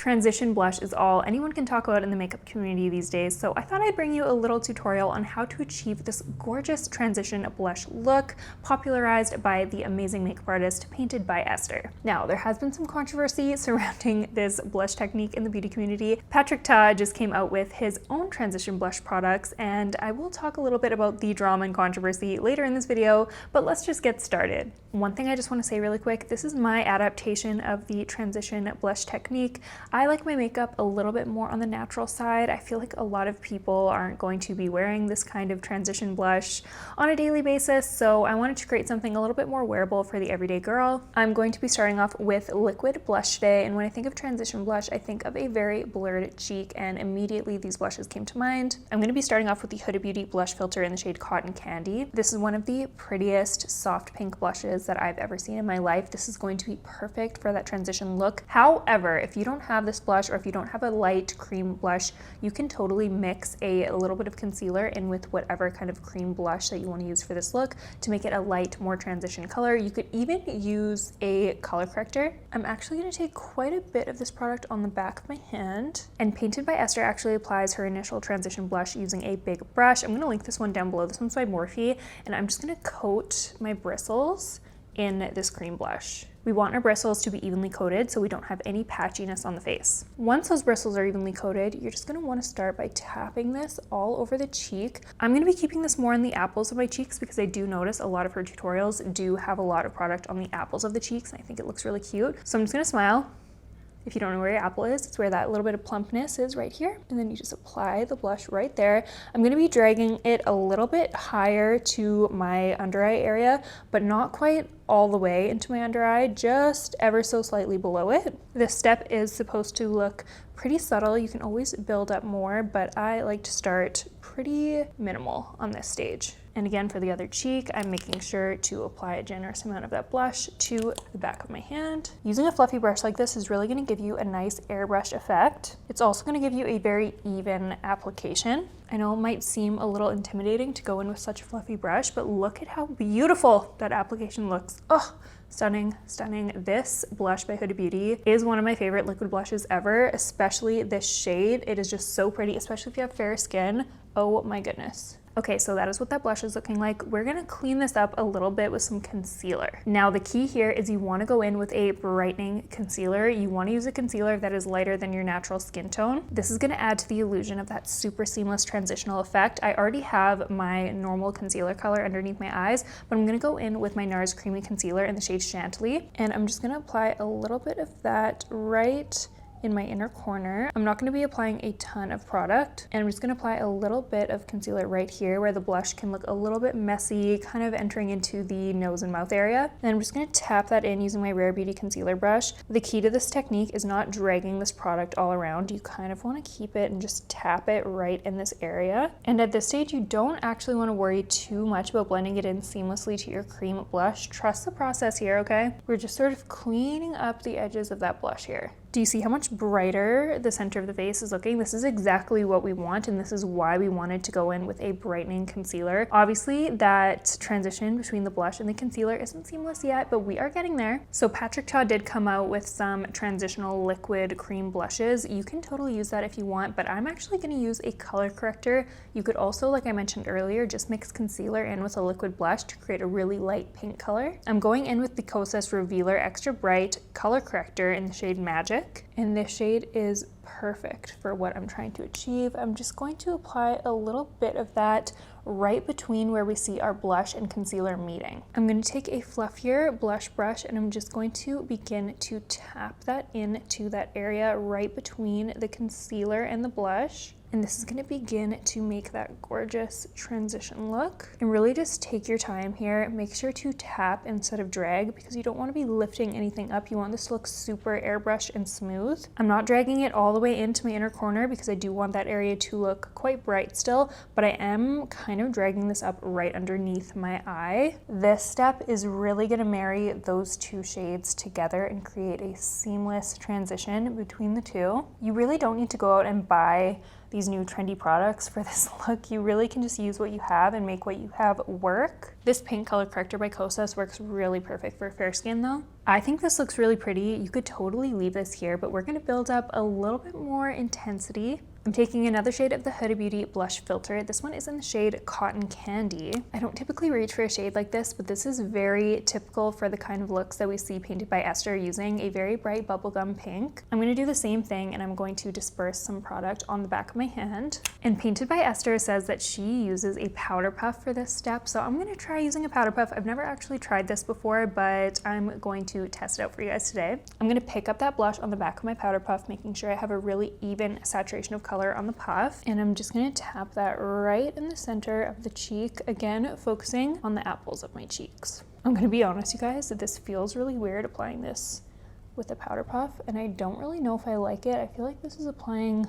Transition blush is all anyone can talk about in the makeup community these days, so I thought I'd bring you a little tutorial on how to achieve this gorgeous transition blush look popularized by the amazing makeup artist Painted by Esther. Now, there has been some controversy surrounding this blush technique in the beauty community. Patrick Ta just came out with his own transition blush products, and I will talk a little bit about the drama and controversy later in this video, but let's just get started. One thing I just want to say really quick, this is my adaptation of the transition blush technique. I like my makeup a little bit more on the natural side. I feel like a lot of people aren't going to be wearing this kind of transition blush on a daily basis, so I wanted to create something a little bit more wearable for the everyday girl. I'm going to be starting off with liquid blush today, and when I think of transition blush, I think of a very blurred cheek, and immediately these blushes came to mind. I'm going to be starting off with the Huda Beauty blush filter in the shade Cotton Candy. This is one of the prettiest soft pink blushes that I've ever seen in my life. This is going to be perfect for that transition look. However, if you don't have this blush, or if you don't have a light cream blush, you can totally mix a little bit of concealer in with whatever kind of cream blush that you want to use for this look to make it a light, more transition color. You could even use a color corrector. I'm actually going to take quite a bit of this product on the back of my hand, and Painted by Esther actually applies her initial transition blush using a big brush. I'm going to link this one down below. This one's by Morphe, and I'm just going to coat my bristles in this cream blush. We want our bristles to be evenly coated so we don't have any patchiness on the face. Once those bristles are evenly coated, you're just going to want to start by tapping this all over the cheek. I'm going to be keeping this more on the apples of my cheeks because I do notice a lot of her tutorials do have a lot of product on the apples of the cheeks, and I think it looks really cute. So I'm just going to smile. If you don't know where your apple is, it's where that little bit of plumpness is right here. And then you just apply the blush right there. I'm gonna be dragging it a little bit higher to my under eye area, but not quite all the way into my under eye, just ever so slightly below it. This step is supposed to look pretty subtle. You can always build up more, but I like to start pretty minimal on this stage. And again, for the other cheek, I'm making sure to apply a generous amount of that blush to the back of my hand. Using a fluffy brush like this is really going to give you a nice airbrush effect. It's also going to give you a very even application. I know it might seem a little intimidating to go in with such a fluffy brush, but look at how beautiful that application looks. Oh, stunning, stunning. This blush by Huda Beauty is one of my favorite liquid blushes ever, especially this shade. It is just so pretty, especially if you have fair skin. Oh my goodness. Okay, so that is what that blush is looking like. We're gonna clean this up a little bit with some concealer. Now, the key here is you wanna go in with a brightening concealer. You wanna use a concealer that is lighter than your natural skin tone. This is gonna add to the illusion of that super seamless transitional effect. I already have my normal concealer color underneath my eyes, but I'm gonna go in with my NARS Creamy Concealer in the shade Chantilly, and I'm just gonna apply a little bit of that right in my inner corner. I'm not going to be applying a ton of product, and I'm just going to apply a little bit of concealer right here where the blush can look a little bit messy, kind of entering into the nose and mouth area. And I'm just going to tap that in using my Rare Beauty concealer brush. The key to this technique is not dragging this product all around. You kind of want to keep it and just tap it right in this area. And at this stage, you don't actually want to worry too much about blending it in seamlessly to your cream blush. Trust the process here, okay? We're just sort of cleaning up the edges of that blush here. Do you see how much brighter the center of the face is looking? This is exactly what we want, and this is why we wanted to go in with a brightening concealer. Obviously, that transition between the blush and the concealer isn't seamless yet, but we are getting there. So Patrick Ta did come out with some transitional liquid cream blushes. You can totally use that if you want, but I'm actually going to use a color corrector. You could also, like I mentioned earlier, just mix concealer in with a liquid blush to create a really light pink color. I'm going in with the Kosas Revealer Extra Bright color corrector in the shade Magic. And this shade is perfect for what I'm trying to achieve. I'm just going to apply a little bit of that right between where we see our blush and concealer meeting. I'm going to take a fluffier blush brush, and I'm just going to begin to tap that into that area right between the concealer and the blush. And this is going to begin to make that gorgeous transition look. And really just take your time here. Make sure to tap instead of drag because you don't want to be lifting anything up. You want this to look super airbrushed and smooth. I'm not dragging it all the way into my inner corner because I do want that area to look quite bright still, but I am kind of dragging this up right underneath my eye. This step is really going to marry those two shades together and create a seamless transition between the two. You really don't need to go out and buy these new trendy products for this look. You really can just use what you have and make what you have work. This pink color corrector by Kosas works really perfect for fair skin though. I think this looks really pretty. You could totally leave this here, but we're gonna build up a little bit more intensity. I'm taking another shade of the Huda Beauty blush filter. This one is in the shade Cotton Candy. I don't typically reach for a shade like this, but this is very typical for the kind of looks that we see Painted by Esther using, a very bright bubblegum pink. I'm gonna do the same thing and I'm going to disperse some product on the back of my hand. And Painted by Esther says that she uses a powder puff for this step, so I'm gonna try using a powder puff. I've never actually tried this before, but I'm going to test it out for you guys today. I'm gonna pick up that blush on the back of my powder puff, making sure I have a really even saturation of color on the puff, and I'm just gonna tap that right in the center of the cheek, again focusing on the apples of my cheeks. I'm gonna be honest, you guys, that this feels really weird applying this with a powder puff, and I don't really know if I like it. I feel like this is applying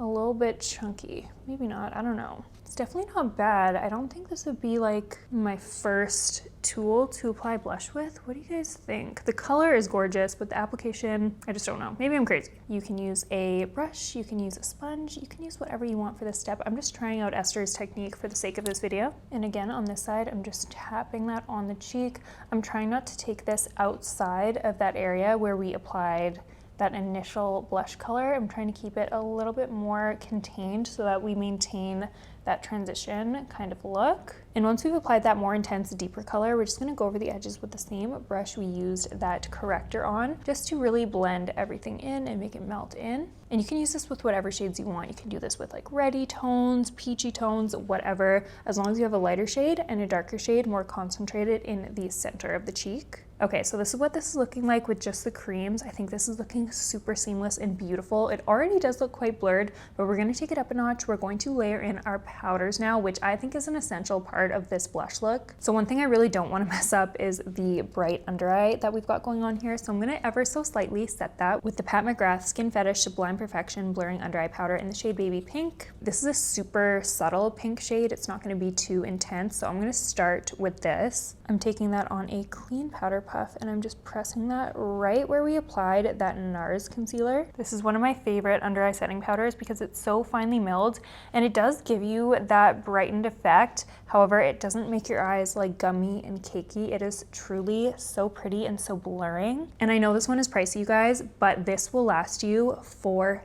a little bit chunky. Maybe not, I don't know. It's definitely not bad. I don't think this would be like my first tool to apply blush with. What do you guys think? The color is gorgeous, but the application, I just don't know. Maybe I'm crazy. You can use a brush, you can use a sponge, you can use whatever you want for this step. I'm just trying out Esther's technique for the sake of this video. And again, on this side, I'm just tapping that on the cheek. I'm trying not to take this outside of that area where we applied that initial blush color. I'm trying to keep it a little bit more contained so that we maintain that transition kind of look. And once we've applied that more intense, deeper color, we're just gonna go over the edges with the same brush we used that corrector on, just to really blend everything in and make it melt in. And you can use this with whatever shades you want. You can do this with like reddy tones, peachy tones, whatever, as long as you have a lighter shade and a darker shade more concentrated in the center of the cheek. Okay, so this is what this is looking like with just the creams. I think this is looking super seamless and beautiful. It already does look quite blurred, but we're gonna take it up a notch. We're going to layer in our powders now, which I think is an essential part of this blush look. So one thing I really don't wanna mess up is the bright under eye that we've got going on here. So I'm gonna ever so slightly set that with the Pat McGrath Skin Fetish Sublime Perfection Blurring Under Eye Powder in the shade Baby Pink. This is a super subtle pink shade. It's not gonna be too intense. So I'm gonna start with this. I'm taking that on a clean powder puff and I'm just pressing that right where we applied that NARS concealer. This is one of my favorite under eye setting powders because it's so finely milled and it does give you that brightened effect. However, it doesn't make your eyes like gummy and cakey. It is truly so pretty and so blurring. And I know this one is pricey, you guys, but this will last you forever.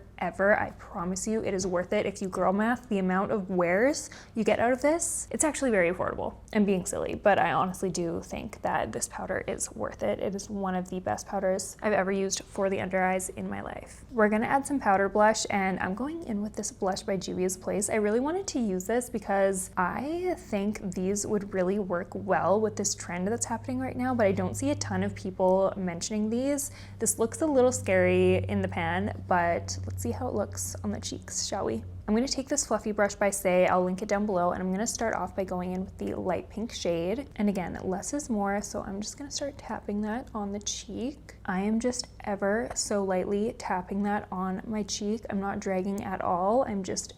I promise you, it is worth it. If you girl math the amount of wears you get out of this, it's actually very affordable. I'm being silly, but I honestly do think that this powder is worth it. It is one of the best powders I've ever used for the under eyes in my life. We're gonna add some powder blush and I'm going in with this blush by Juvia's Place. I really wanted to use this because I think these would really work well with this trend that's happening right now, but I don't see a ton of people mentioning these. This looks a little scary in the pan, but let's see how it looks on the cheeks, shall we? I'm going to take this fluffy brush by Say, I'll link it down below, and I'm going to start off by going in with the light pink shade. And again, less is more, so I'm just going to start tapping that on the cheek. I am just ever so lightly tapping that on my cheek. I'm not dragging at all. I'm just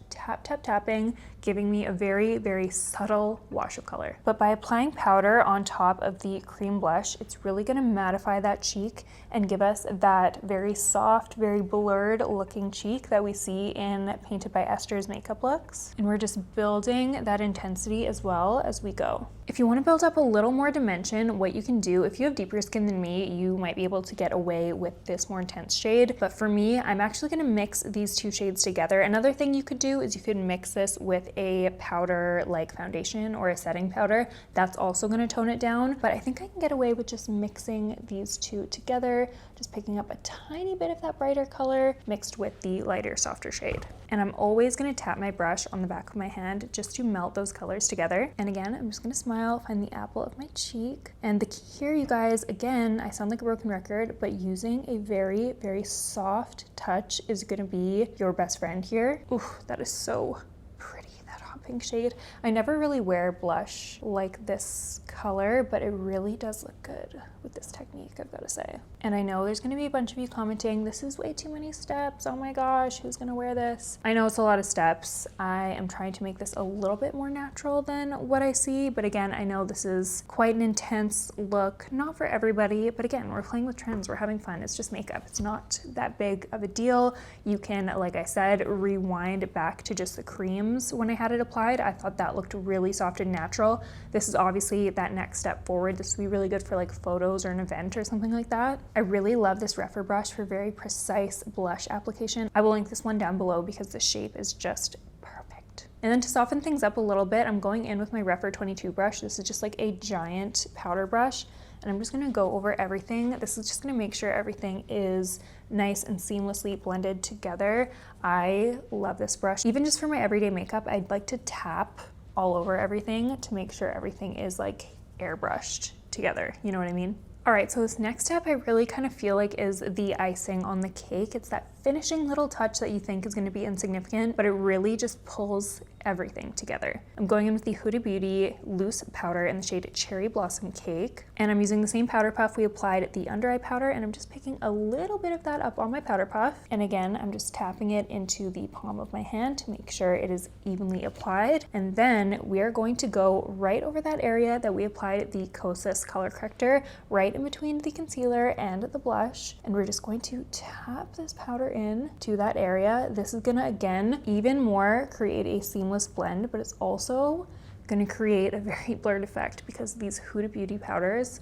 tapping, giving me a very, very subtle wash of color. But by applying powder on top of the cream blush, it's really going to mattify that cheek and give us that very soft, very blurred looking cheek that we see in Painted by Esther's makeup looks. And we're just building that intensity as well as we go. If you want to build up a little more dimension, what you can do, if you have deeper skin than me, you might be able to get away with this more intense shade. But for me, I'm actually going to mix these two shades together. Another thing you could do is you could mix this with a powder like foundation or a setting powder. That's also going to tone it down. But I think I can get away with just mixing these two together, just picking up a tiny bit of that brighter color mixed with the lighter, softer shade. And I'm always going to tap my brush on the back of my hand just to melt those colors together. And again, I'm just going to smile, find the apple of my cheek. And the key here, you guys, again, I sound like a broken record, but using a very, very soft touch is going to be your best friend here. Ooh, that is so pretty, that hot pink shade. I never really wear blush like this color, but it really does look good with this technique, I've got to say. And I know there's gonna be a bunch of you commenting, this is way too many steps, oh my gosh, who's gonna wear this? I know it's a lot of steps. I am trying to make this a little bit more natural than what I see, but again, I know this is quite an intense look, not for everybody, but again, we're playing with trends, we're having fun, it's just makeup. It's not that big of a deal. You can, like I said, rewind back to just the creams when I had it applied. I thought that looked really soft and natural. This is obviously that next step forward. This would be really good for like photos or an event or something like that. I really love this Rephr brush for very precise blush application. I will link this one down below because the shape is just perfect. And then to soften things up a little bit, I'm going in with my Rephr 22 brush. This is just like a giant powder brush, and I'm just gonna go over everything. This is just gonna make sure everything is nice and seamlessly blended together. I love this brush. Even just for my everyday makeup, I'd like to tap all over everything to make sure everything is like airbrushed together. You know what I mean? All right, so this next step I really kind of feel like is the icing on the cake. It's that finishing little touch that you think is gonna be insignificant, but it really just pulls everything together. I'm going in with the Huda Beauty loose powder in the shade Cherry Blossom Cake, and I'm using the same powder puff we applied at the under eye powder, and I'm just picking a little bit of that up on my powder puff. And again, I'm just tapping it into the palm of my hand to make sure it is evenly applied. And then we are going to go right over that area that we applied the Kosas color corrector, right in between the concealer and the blush. And we're just going to tap this powder in to that area. This is gonna, again, even more create a seamless blend, but it's also going to create a very blurred effect because these Huda Beauty powders,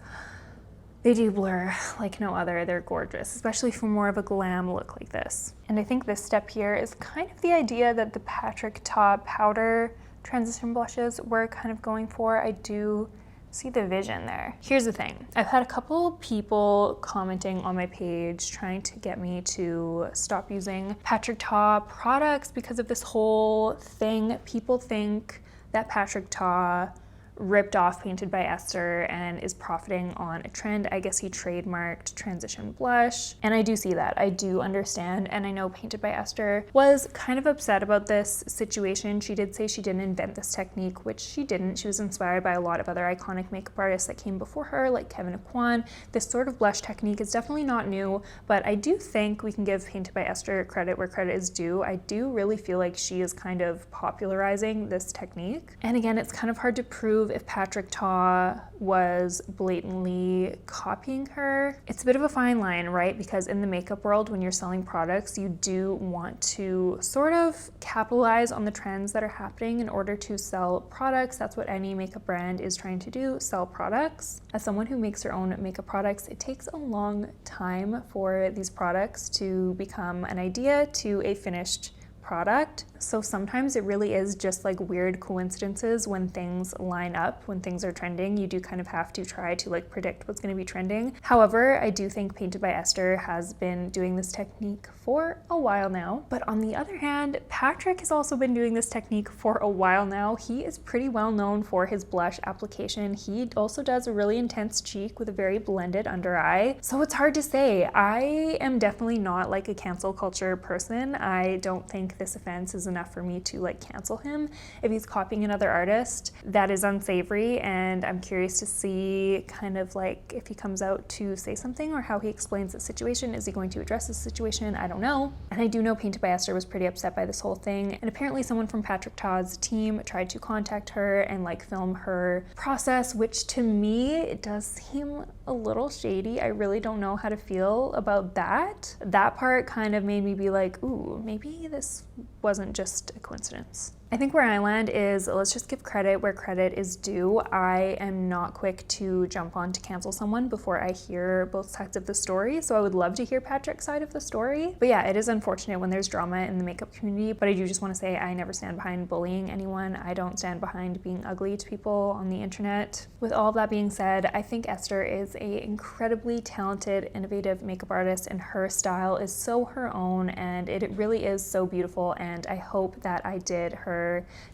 they do blur like no other. They're gorgeous, especially for more of a glam look like this. And I think this step here is kind of the idea that the Patrick Ta powder transition blushes were kind of going for. I do see the vision there. Here's the thing. I've had a couple people commenting on my page trying to get me to stop using Patrick Ta products because of this whole thing. People think that Patrick Ta ripped off Painted by Esther and is profiting on a trend. I guess he trademarked transition blush, and I do see that. I do understand, and I know Painted by Esther was kind of upset about this situation. She did say she didn't invent this technique, which she didn't. She was inspired by a lot of other iconic makeup artists that came before her, like Kevyn Aucoin. This sort of blush technique is definitely not new, but I do think we can give Painted by Esther credit where credit is due. I do really feel like she is kind of popularizing this technique. And again, it's kind of hard to prove if Patrick Ta was blatantly copying her. It's a bit of a fine line, right? Because in the makeup world, when you're selling products, you do want to sort of capitalize on the trends that are happening in order to sell products. That's what any makeup brand is trying to do, sell products. As someone who makes their own makeup products, it takes a long time for these products to become an idea to a finished product. So sometimes it really is just like weird coincidences when things line up, when things are trending. You do kind of have to try to like predict what's going to be trending. However, I do think Painted by Esther has been doing this technique for a while now. But on the other hand, Patrick has also been doing this technique for a while now. He is pretty well known for his blush application. He also does a really intense cheek with a very blended under eye. So it's hard to say. I am definitely not like a cancel culture person. I don't think this offense is enough for me to like cancel him. If he's copying another artist, that is unsavory, and I'm curious to see kind of like if he comes out to say something or how he explains the situation. Is he going to address this situation? I don't know. And I do know Painted by Esther was pretty upset by this whole thing, and apparently someone from Patrick Ta's team tried to contact her and like film her process, which to me it does seem a little shady. I really don't know how to feel about that. That part kind of made me be like, ooh, maybe this wasn't just a coincidence. I think where I land is, let's just give credit where credit is due. I am not quick to jump on to cancel someone before I hear both sides of the story, so I would love to hear Patrick's side of the story. But yeah, it is unfortunate when there's drama in the makeup community, but I do just want to say I never stand behind bullying anyone. I don't stand behind being ugly to people on the internet. With all of that being said, I think Esther is an incredibly talented, innovative makeup artist, and her style is so her own, and it really is so beautiful, and I hope that I did her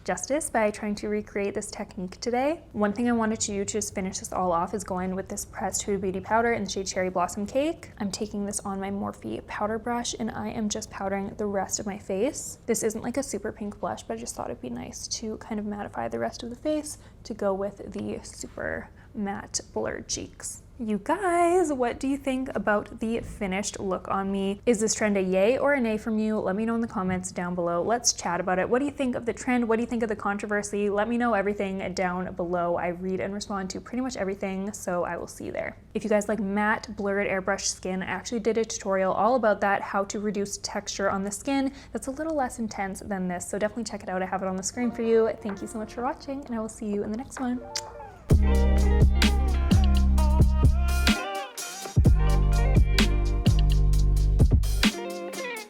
justice by trying to recreate this technique today. One thing I wanted to do to just finish this all off is go in with this pressed Huda Beauty powder in the shade Cherry Blossom Cake. I'm taking this on my Morphe powder brush, and I am just powdering the rest of my face. This isn't like a super pink blush, but I just thought it'd be nice to kind of mattify the rest of the face to go with the super matte blurred cheeks. You guys, what do you think about the finished look on me? Is this trend a yay or a nay from you? Let me know in the comments down below. Let's chat about it. What do you think of the trend? What do you think of the controversy? Let me know everything down below. I read and respond to pretty much everything, so I will see you there. If you guys like matte, blurred, airbrushed skin, I actually did a tutorial all about that, how to reduce texture on the skin. That's a little less intense than this, so definitely check it out. I have it on the screen for you. Thank you so much for watching, and I will see you in the next one.